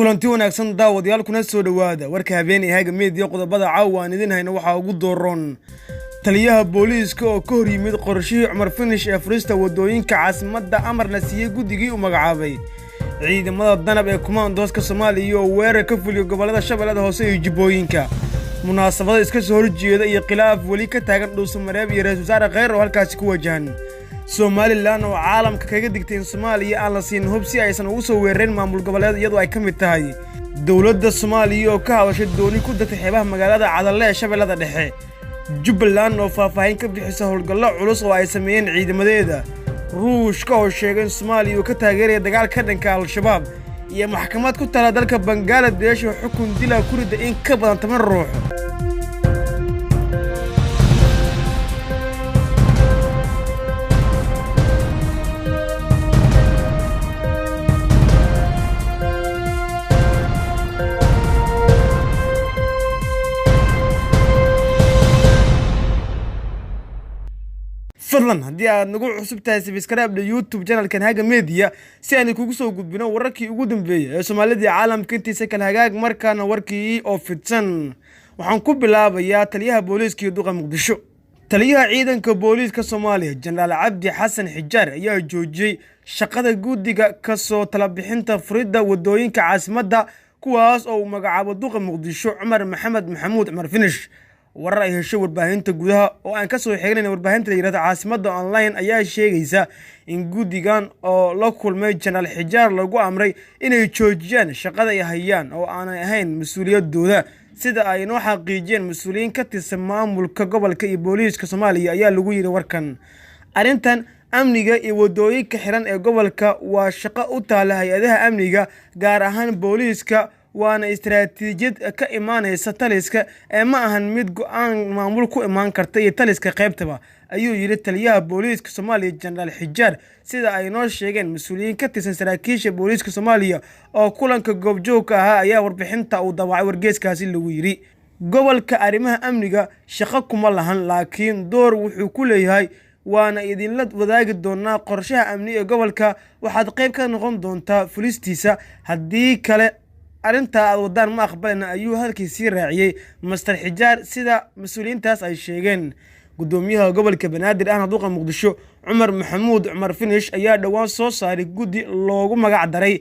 kulanti wanaagsan daawadayaal kuna soo dhawaada warka habeenay haga meediya qodobada caawaan idin hayna waxa ugu dooron taliyaha booliiska oo ka hor yimid qorshihii Cumar Finish ee furista wadooyinka caasimadda amarna siiyay gudigii u magacaabay ciidamada danab ee kumaandooska Soomaaliya oo weerar ka fuliyo gobolada Shabeellada Hoose iyo Jubbooyinka munaasabada iska soo horjeeda iyo khilaaf wali ka taagan Dhuusamareeb iyo Ra'iisul Wasaare Khayr oo halkaas ku wajahan Somaliland oo caalamka kaga digtay in Soomaaliya aan la siin hub si aysan ugu soo weerarin maamul goboleed iyadoo ay ka mid tahay dawladda Soomaaliya oo ka hadashay dooni ku dagtay xeebaha magaalada Cadalle ee Shabeellada Dhexe Jubbaland oo faahfaahin ka bixisay howlgallo culus oo ay sameeyeen ciidamadeeda Ruushka oo sheegay in Soomaaliya uu ka taageeray dagaalka dhanka Al-Shabaab iyo maxkamad ku taala dalka Bangladesh oo xukun dil ku riday in ka badan 10 ruux fadlan haddii aad nagu cusub tahay subscribe YouTube channelkan Haga Media si aan kugu soo gudbino wararkii ugu dambeeyay ee Soomaalida caalamka intiisa kala hagaag markaana warkii oo fidsan waxaan ku bilaabayaa taliyaha booliiska ee duqa Muqdisho taliyaha ciidanka booliiska Soomaaliya Generaal Cabdi Xasan Xijaar ayaa joojiyay shaqada gudiga ka soo tala bixinta furidda wadooyinka caasimadda kuwaas oo magacaabo duqa Muqdisho Cumar Maxamed Maxamuud Cumar Finish warar ay hesho warbaahinta gudaha oo aan ka soo xignayn warbaahinta yiraahdo caasimadda online ayaa sheegaysa in gudigan oo la kulmay Generaal Xijaar lagu amray inay joojiyaan shaqada ay hayaan oo aan ahayn mas'uuliyadooda sida ay noo xaqiijiyeen mas'uuliyiin ka tirsan maamulka gobolka iyo booliiska Soomaaliya ayaa lagu yiri warkan arintan amniga iyo wadooyinka xiran ee gobolka waa shaqo u taala hay'adaha amniga gaar ahaan booliiska waana istiraatiijiyad ka imaanaysa taliska ee ma ahan mid go'aan maamul ku imaan karta iyo taliska qaybtaba ayuu yiri taliyaha booliiska Soomaaliya Generaal Xijaar sida ay noo sheegeen mas'uuliyiin ka tirsan saraakiisha booliiska Soomaaliya oo kulanka goobjoogka ah ayaa warbixinta uu daawacay wargeyskaasi lagu yiri gobolka arrimaha amniga shaqo kuma lahan laakiin door wuxuu ku leeyahay waana idin la wadaagi doonaa qorshaha amni ee gobolka waxaad qayb ka noqon doontaa fulistiisa haddii kale arinta aad wadaan ma aqbalna ayuu halkiisii raaciyay Master Xijaar sida mas'uuliyiintaas ay sheegeen gudoomiyaha gobolka Banaadir ahna duqa Muqdisho Cumar Maxamuud Cumar Finish ayaa dhawaan soo saaray gudi loogu magac daray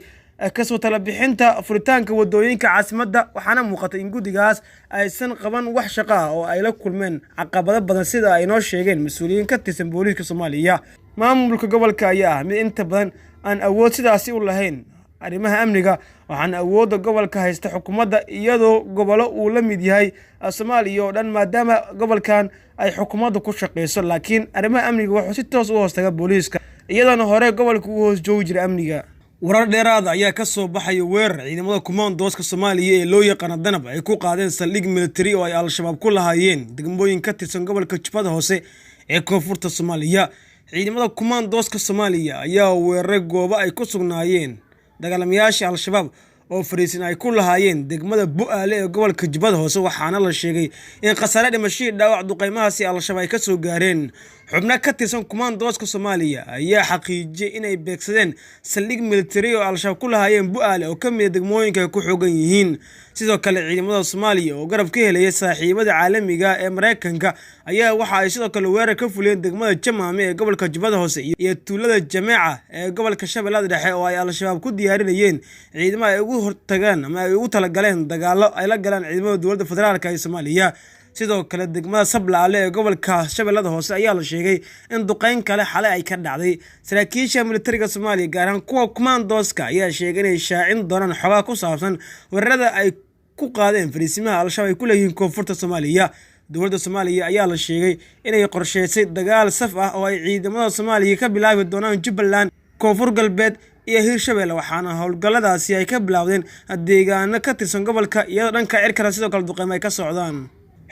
ka soo tala bixinta furitaanka wadooyinka caasimadda waxaana muuqatay in gudigaas aysan qaban wax shaqo ah oo ay la kulmeen caqabado badan sida ay noo sheegeen mas'uuliyiin ka tirsan booliiska Soomaaliya maamulka gobolka ayaa mid inta badan aan awood sidaasi u lahayn arrimaha amniga waxaan awoodda gobolka haysta xukuumadda iyadoo gobolo uu la mid yahay Soomaaliya oo dhan maadaama gobolkan ay xukuumadda ku shaqeyso laakiin arrimaha amniga wuxuu si toos u hoostaga booliiska iyadoo hore gobolka uu hoos joogi jiray amniga warar dheeraad ayaa ka soo baxay weerar ciidamada kumaandooska Soomaaliya ee loo yaqaan danab ay ku qaadeen saldhig military oo ay Al-Shabaab ku lahaayeen degmooyin ka tirsan gobolka Jubbada Hoose ee koonfurta Soomaaliya ciidamada kumaandooska Soomaaliya ayaa weeraray goobo ay ku sugnaayeen dagaalamayaasha Al-Shabaab oo fariisin ay ku lahaayeen degmada Bu'aale ee gobolka Jubbada Hoose waxaana la sheegay in khasaare dhimasho dhaawac duqeymahaasi Al-Shabaab ay ka soo gaareen xubno ka tirsan kumaandooska Soomaaliya ayaa xaqiijiyay inay beegsadeen saldhig military oo Al-Shabaab ku lahaayeen Bu'aale oo ka mid degmooyinka ku xoogan yihiin sidoo kale ciidamada Soomaaliya oo garab ka helay saaxiibada caalamiga ee Mareykanka ayaa waxa ay sidoo kale weerar ka fuleen degmada Jamaame ee gobolka Jubbada Hoose iyo tuulada Jameeca ee gobolka Shabeellada Dhexe oo ay Al-Shabaab ku diyaarinayeen ciidamada ay ugu hortagaan ama ay ugu talagaleen dagaalo ay la galaan ciidamada dawladda federaalka ee Soomaaliya sidoo kale degmada Sablaale ee gobolka Shabeellada Hoose ayaa la sheegay in duqeyn kale xalay ay ka dhacday saraakiisha militariga Soomaaliya gaar ahaan kuwa kumaandooska ayaa sheegay inay shaacin doonaan xogaa ku saabsan weerarada ay ku qaadeen fariisimaha Al-Shabaab ay ku leeyihiin koonfurta Soomaaliya dawladda Soomaaliya ayaa la sheegay inay qorsheysay dagaal saf ah oo ay ciidamada Soomaaliya ka bilaabi doonaan Jubbaland koonfur galbeed iyo Hirshabeelle waxaana howlgalladaasi ay ka bilaawdeen deegaano ka tirsan gobolka iyadoo dhanka cirka sidoo kale duqeymo ay ka socdaan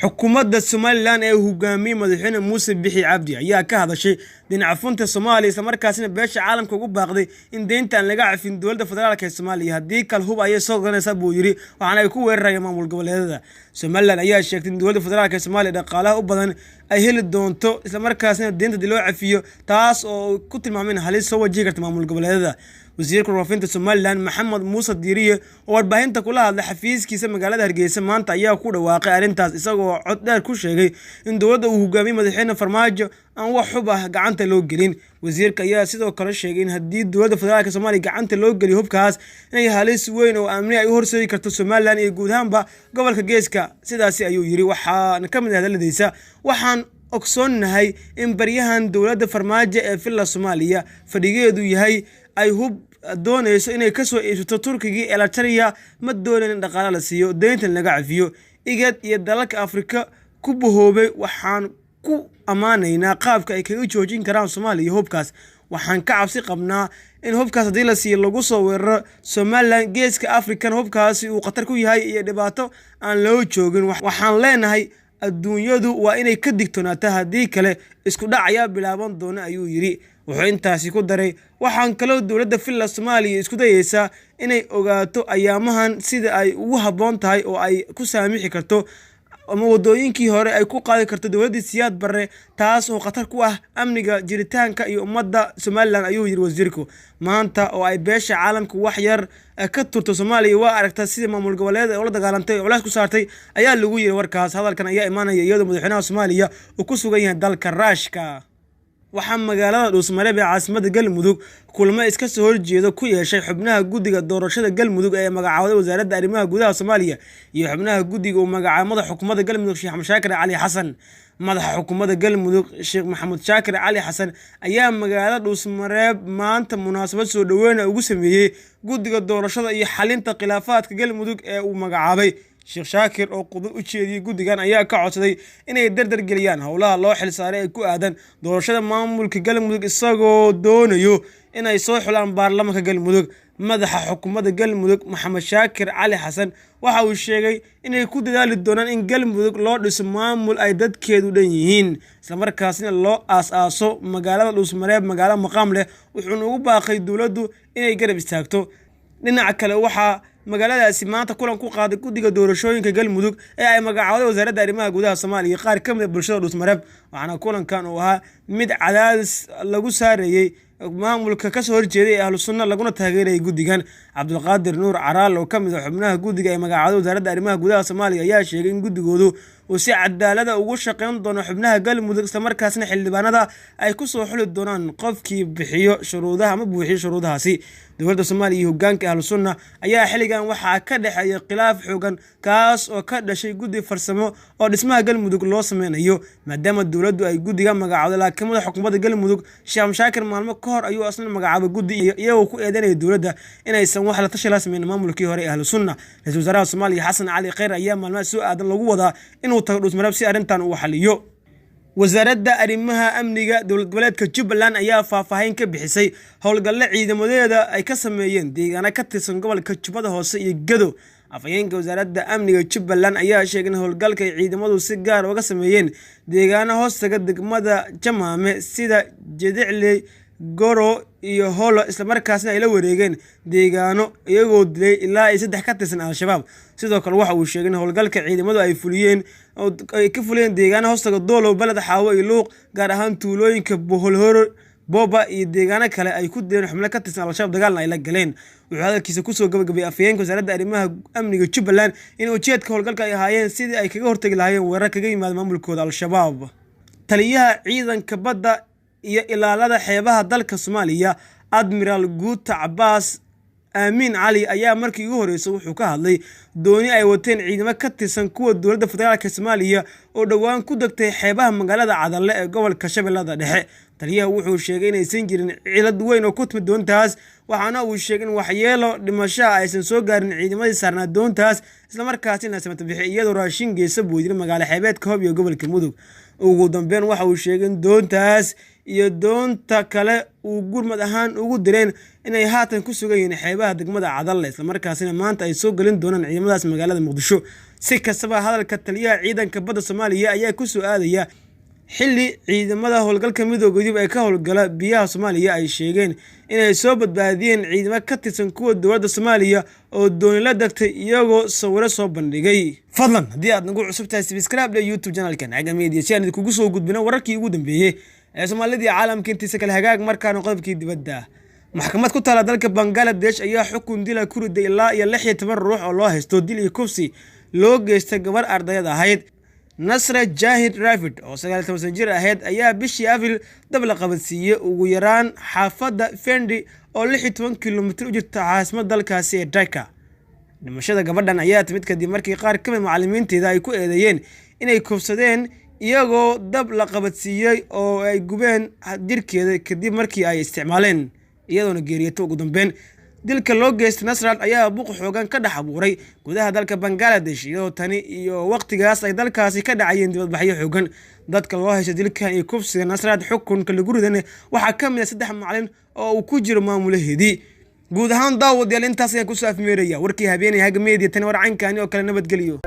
xukuumadda Somaliland ee hogaamiyay madaxweyne Muuse Bixi Cabdi ayaa ka hadashay dhinaca funta Soomaaliya isla markaasina beesha caalamka ugu baaqday in deynta aan laga cafin dowladda federaalka ee Soomaaliya haddii kal hub ay soo galanaysa buu yiri waxaana ay ku weerarayaan maamul goboleedyada. Somaliland ayaa sheegtay in dowladda federaalka ee Soomaaliya dhaqaalaha u badan ay heli doonto isla markaasina deynta loo cafiyo taas oo ku tilmaameen halis soo wajihi karta maamul goboleedyada. wasiirka warfaafinta Somaliland Maxamed Muuse Diiriye oo warbaahinta kula hadlay xafiiskiisa magaalada Hargeysa maanta ayaa ku dhawaaqay arrintaas isagoo cod dheer ku sheegay in dowladda uu hogaamiyo madaxweyne Farmaajo aan wax xub ah gacanta loo gelin. wasiirka ayaa sidoo kale sheegay in haddii dowladda federaalka Soomaaliya gacanta loo geliyo hubkaas inay halis weyn oo amni ay u horseedi karto Somaliland iyo guud ahaanba gobolka Geeska. sidaasi ayuu yiri waxaan ka mid ah hadaladiisa waxaan ogsoonnahay in baryahan dowladda Farmaajo ee filla Soomaaliya fadhigeedu yahay ay hub doonayso inay ka soo iibsato Turkiga ee Eritrea ma doonayaan in dhaqaale la siiyo deynta laga cafiyo. IGAD iyo dalalka Afrika ku bahoobay waxaan ku amaanaynaa qaabka ay kaga joojin karaan Soomaaliya hubkaas. waxaan ka cabsi qabnaa in hubkaas haddii la siiyo lagu soo weeraro Somaliland Geeska Afrikan hubkaasi uu khatar ku yahay iyo dhibaato aan loo joogin. waxaan leenahay adduunyadu waa inay ka digtoonaataa haddii kale isku dhac ayaa bilaaban doona ayuu yiri. wuxuu intaasi ku daray waxaan kaloo dowladda filla Soomaaliya isku dayaysaa inay ogaato ayaamahan sida ay ugu habboon tahay oo ay ku saamixi karto ama wadooyinkii hore ay ku qaadi karto dowladda Siyaad Barre taas oo khatar ku ah amniga jiritaanka iyo ummadda Somaliland ayuu yiri wasiirku. maanta oo ay beesha caalamka wax yar ka turto Soomaaliya waa aragtaa sida maamul goboleed oo la dagaalantay culays ku saartay ayaa lagu yiri warkaas. hadalkan ayaa imaanaya iyadoo madaxweynaha Soomaaliya uu ku sugan yahay dalka Ruushka. waxaa magaalada Dhuusamareeb ee caasimadda Galmudug kulamo iska soo horjeeda ku yeeshay xubnaha guddiga doorashada Galmudug ee magacaawday wasaaradda arrimaha gudaha Soomaaliya iyo xubnaha guddiga uu magacaabay madaxa xukuumadda Galmudug Sheekh Maxamed Shaakir Cali Xasan. madaxa xukuumadda Galmudug Sheekh Maxamed Shaakir Cali Xasan ayaa magaalada Dhuusamareeb maanta munaasabad soo dhaweyn ugu sameeyay guddiga doorashada iyo xalinta khilaafaadka Galmudug ee uu magacaabay. Sheekh Shaakir oo qodobad u jeediyay guddigan ayaa ka codsaday inay dardar geliyaan howlaha loo xil saaray ee ku aadan doorashada maamulka Galmudug isagoo doonayo inay soo xulaan baarlamaanka Galmudug. madaxa xukuumadda Galmudug Maxamed Shaakir Cali Xasan waxa uu sheegay inay ku dadaali doonaan in Galmudug loo dhiso maamul ay dadkeedu dhan yihiin isla markaasina loo aas-aaso magaalada Dhuusamareeb magaalo maqaam leh. wuxuu ugu baaqay dowladdu inay garab istaagto. dhinaca kale waxaa magaaladaasi maanta kulan ku qaaday guddiga doorashooyinka Galmudug ee ay magacaawday wasaaradda arrimaha gudaha Soomaaliya qaar ka mid ah bulshada Dhuusamareeb. waxaana kulankan uu ahaa mid cadaadis lagu saarayay maamulka ka soo horjeeday ahlu sunna laguna taageeray guddigan. Cabdulqaadir Nuur Caraal oo ka mid ah xubnaha guddiga ee magacaawday wasaaradda arrimaha gudaha Soomaaliya ayaa sheegay in guddigoodu uu si cadaalad ah ugu shaqeyn doono xubnaha Galmudug isla markaasna xildhibaanada ay ku soo xuli doonaan qofkii bixiyo shuruudaha ama buuxiyo shuruudahaasi. dowladda Soomaaliya iyo hoggaanka ahlu sunna ayaa xilligan waxaa ka dhaxeeya khilaaf xooggan kaas oo ka dhashay guddi farsamo oo dhismaha Galmudug loo sameynayo maadaama dowladdu ay guddiga magacaawday laakiin madaxa xukuumadda Galmudug Sheekh Shaakir maalmo ka hor ayuu asna magacaabay guddi iyagoo ku eedeynaya dowladda inaysan wax la tashi la sameyn maamulkii hore ee ahlu sunna. ra'iisul wasaaraha Soomaaliya Xasan Cali Khayr ayaa maalmaha soo aadan lagu wadaa inuu tago Dhuusamareeb si arrintan uu xaliyo. wasaaradda arrimaha amniga dowlad goboleedka Jubbaland ayaa faahfaahin ka bixisay howlgalle ciidamadeeda ay ka sameeyeen deegaano ka tirsan gobolka Jubbada Hoose iyo Gado. afhayeenka wasaaradda amniga Jubbaland ayaa sheegay in howlgalka ay ciidamadu si gaar ah uga sameeyeen deegaano hoostaga degmada Jamaame sida Jedicle Goro iyo Holo isla markaasna ay la wareegeen deegaano iyagoo dilay ilaa 3 ka tirsan al-shabaab. sidoo kale waxa uu sheegay in howlgalka ciidamadu ay fuliyeen oo ay ka fuliyeen deegaano hoostaga Doolow balad Xaawo iyo Luuq gaar ahaan tuulooyinka Boholhoro Boba iyo deegaano kale ay ku dileen xubno ka tirsan al-shabaab dagaalna ay la galeen. wuxuu hadalkiisa ku soo gabagabay afhayeenka wasaaradda arrimaha amniga Jubbaland in ujeedka howlgalka ay ahaayeen sidii ay kaga hortagi lahaayeen weerar kaga yimaada maamulkooda al-shabaab. taliyaha ciidanka badda iyo ilaalada xeebaha dalka Soomaaliya Admiral Guuta Cabbaas Aamin Cali ayaa markii ugu horeysay wuxuu ka hadlay dooni ay wateen ciidamo ka tirsan kuwa dowladda federaalka Soomaaliya oo dhawaan ku degtay xeebaha magaalada Cadalle ee gobolka Shabeellada Dhexe. taliyaha wuxuu sheegay inaysan jirin cilad weyn oo ku timid doontaas waxaana uu sheegay in waxyeelo dhimasho aysan soo gaarin ciidamadii saarnaa doontaas isla markaasina samata bixi iyadoo raashin geesa buudir magaalo xeebeedka Hoob iyo gobolka Mudug. ugu dambeyn waxa uu sheegay in doontaas iyo doonta kale uu gurmad ahaan ugu direen inay haatan ku sugan yihiin xeebaha degmada Cadalle isla markaasina maanta ay soo galin doonaan ciidamadaas magaalada Muqdisho. si kastaba hadalka taliyaha ciidanka badda Soomaaliya ayaa ku soo aadaya xilli ciidamada howlgalka midowga Yurub ay ka howlgala biyaha Soomaaliya ay sheegeen inay soo badbaadiyeen ciidamo ka tirsan kuwa dowladda Soomaaliya oo dooni la dagtay iyagoo sawiro soo bandhigay. Fadlan haddii aad nagu cusub tahay subscribe YouTube channelkan Haga Media si aan kugu soo gudbino wararkii ugu dambeeyay ee Soomaalida iyo caalamka intiisa kala hagaag markaan qodobkii dibadda. maxkamad ku taala dalka Bangladesh ayaa xukun dil ku riday ilaa 16 ruux oo loo haysto dil iyo kufsi loo geystay gabar ardayad ahayd. Nasra Jahid Ravid oo 19 jir ahayd ayaa bishii Abriil dab la qabadsiiyay ugu yaraan xaafadda Fendi oo 16 kiiloomitir u jirta caasimadda dalkaasi ee Dhaka. Dhimashada gabadhan ayaa timid kadib markii qaar ka mid macallimiinteeda ay ku eedeeyeen inay kufsadeen iyagoo dab la qabadsiiyay oo ay gubeen jirkeeda kadib markii ay isticmaaleen iyadoona geeriyooto ugu dambeyn. dilka loo geystay Nasrat ayaa buuq xoogan ka dhex abuuray gudaha dalka Bangladesh iyadoo tani iyo waqtigaas ay dalkaasi ka dhacayeen dibadbaxyo xoogan. dadka loo haysto dilkan iyo kufsiga Nasrat xukunka lagu riday waxaa ka mid ah 3 macallin oo uu ku jiro maamulaheedii. guud ahaan daawadayaal intaas ayaan ku soo afmeeraya warkii habeenay Haga Media tan war caynkaani oo kale nabadgeliyo.